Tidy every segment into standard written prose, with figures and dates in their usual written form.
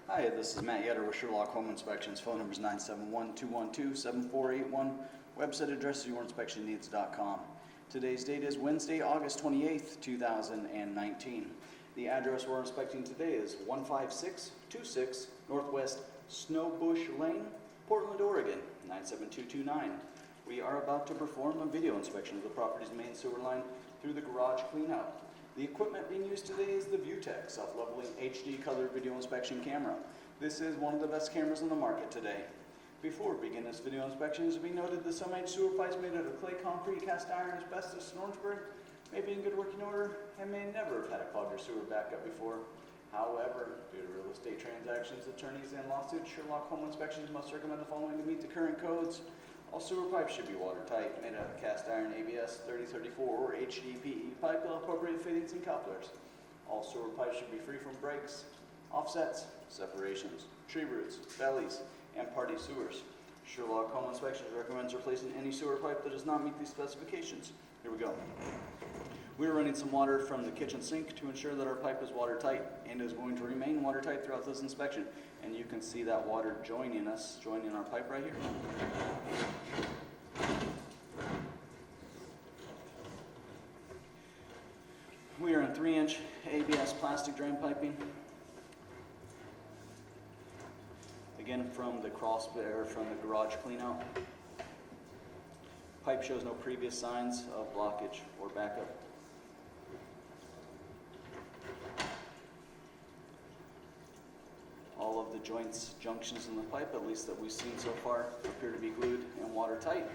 Hi, this is Matt Yetter with Sherlock Home Inspections. Phone number is 971-212-7481. Website address is yourinspectionneeds.com. Today's date is Wednesday, August 28th, 2019. The address we're inspecting today is 15626 Northwest Snowbush Lane, Portland, Oregon, 97229. We are about to perform a video inspection of the property's main sewer line through the garage cleanout. The equipment being used today is the ViewTech self-leveling HD color video inspection camera. This is one of the best cameras on the market today. Before we begin this video inspection, it should be noted that some sewer pipes made out of clay, concrete, cast iron, asbestos, and Orangeburg may be in good working order and may never have had a clogged or sewer backup before. However, due to real estate transactions, attorneys, and lawsuits, Sherlock Home Inspections must recommend the following to meet the current codes. All sewer pipes should be watertight, made out of cast iron, ABS 3034 or HDPE pipe with appropriate fittings and couplers. All sewer pipes should be free from breaks, offsets, separations, tree roots, bellies, and party sewers. Sherlock Home Inspections recommends replacing any sewer pipe that does not meet these specifications. Here we go. We're running some water from the kitchen sink to ensure that our pipe is watertight and is going to remain watertight throughout this inspection. And you can see that water joining our pipe right here. We are in 3-inch ABS plastic drain piping. Again, from the from the garage cleanout. Pipe shows no previous signs of blockage or backup. All of the joints, junctions in the pipe, at least that we've seen so far, appear to be glued and watertight.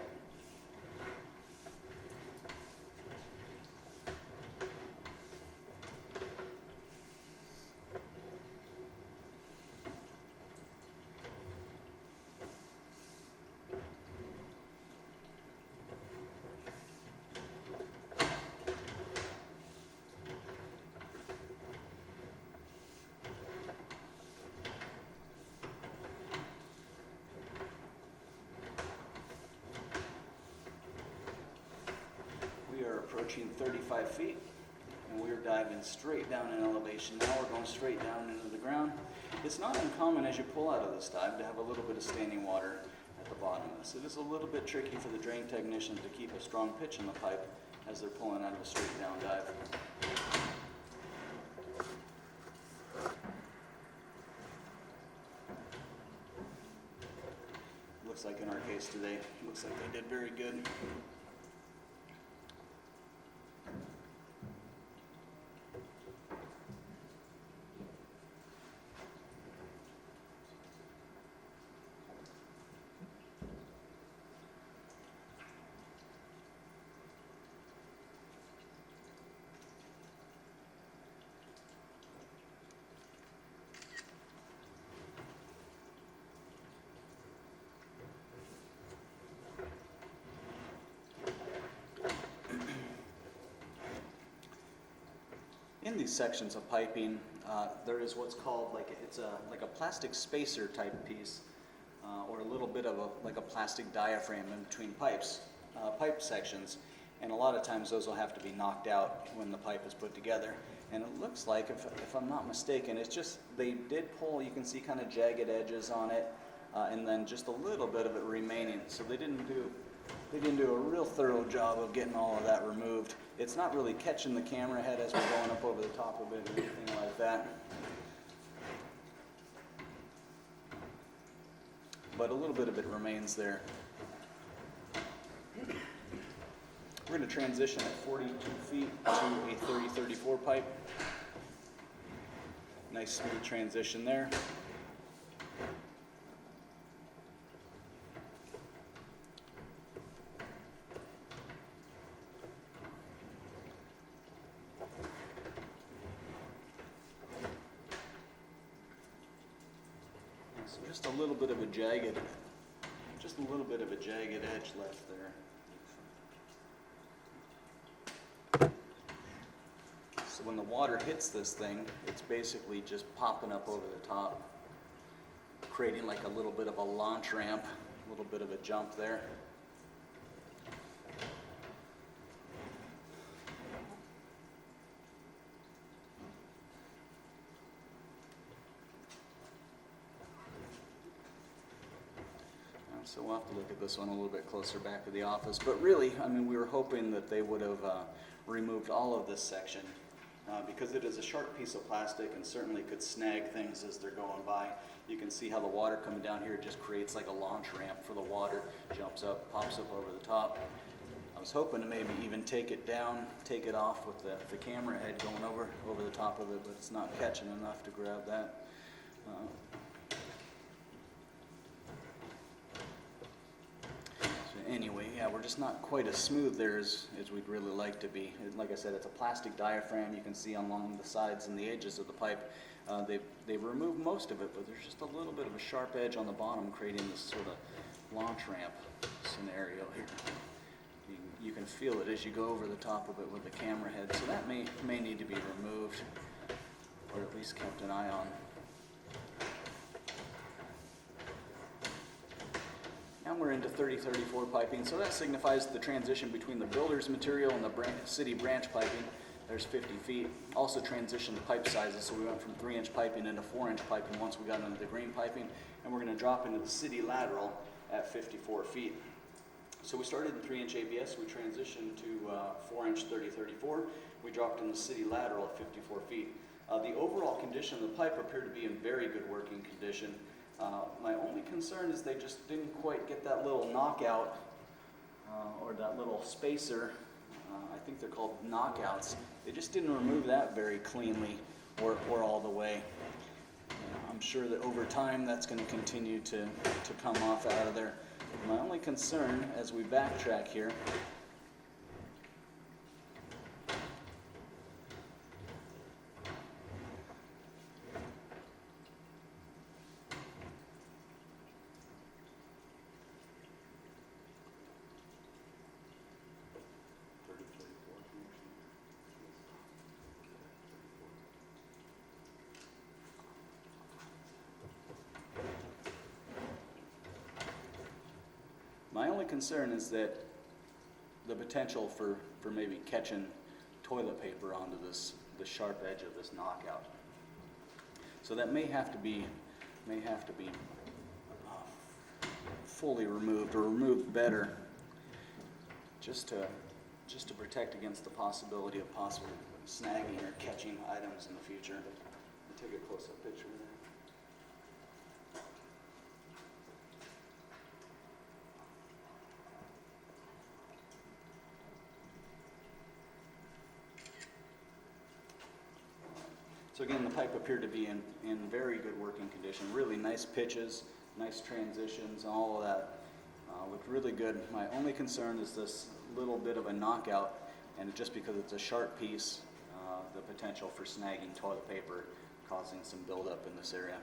We are approaching 35 feet, and we're diving straight down in elevation. Now we're going straight down into the ground. It's not uncommon as you pull out of this dive to have a little bit of standing water at the bottom of this. It is a little bit tricky for the drain technician to keep a strong pitch in the pipe as they're pulling out of a straight down dive. Looks like in our case today, looks like they did very good. In these sections of piping, there is what's called like a plastic spacer type piece, or a little bit of a plastic diaphragm in between pipe sections, and a lot of times those will have to be knocked out when the pipe is put together. And it looks like, if I'm not mistaken, it's just they did pull. You can see kind of jagged edges on it, and then just a little bit of it remaining. So they didn't do a real thorough job of getting all of that removed. It's not really catching the camera head as we're going up over the top of it or anything like that. But a little bit of it remains there. We're going to transition at 42 feet to a 30-34 pipe. Nice smooth transition there. So just a little bit of a jagged edge left there. So when the water hits this thing, it's basically just popping up over the top, creating like a little bit of a launch ramp, a little bit of a jump there. So we'll have to look at this one a little bit closer back to the office. But really, I mean, we were hoping that they would have removed all of this section because it is a sharp piece of plastic and certainly could snag things as they're going by. You can see how the water coming down here just creates like a launch ramp for the water. Jumps up, pops up over the top. I was hoping to maybe even take it down, take it off with the camera head going over the top of it, but it's not catching enough to grab that. Anyway, yeah, we're just not quite as smooth there as we'd really like to be. Like I said, it's a plastic diaphragm you can see along the sides and the edges of the pipe. They've removed most of it, but there's just a little bit of a sharp edge on the bottom, creating this sort of launch ramp scenario here. You can feel it as you go over the top of it with the camera head, so that may need to be removed, or at least kept an eye on. Now we're into 3034 piping, so that signifies the transition between the builder's material and the city branch piping. There's 50 feet. Also transitioned pipe sizes, so we went from 3-inch piping into 4-inch piping once we got into the green piping, and we're going to drop into the city lateral at 54 feet. So we started in 3-inch ABS, we transitioned to 4-inch 3034. We dropped in the city lateral at 54 feet. The overall condition of the pipe appeared to be in very good working condition. My only concern is they just didn't quite get that little knockout or that little spacer. I think they're called knockouts. They just didn't remove that very cleanly or all the way. I'm sure that over time that's going to continue to come off out of there. My only concern as we backtrack here My only concern is that the potential for maybe catching toilet paper onto the sharp edge of this knockout. So that may have to be fully removed or removed better, just to protect against the possibility of possibly snagging or catching items in the future. I'll take a close-up picture of that. So again, the pipe appeared to be in very good working condition. Really nice pitches, nice transitions, all of that looked really good. My only concern is this little bit of a knockout, and just because it's a sharp piece, the potential for snagging toilet paper, causing some buildup in this area.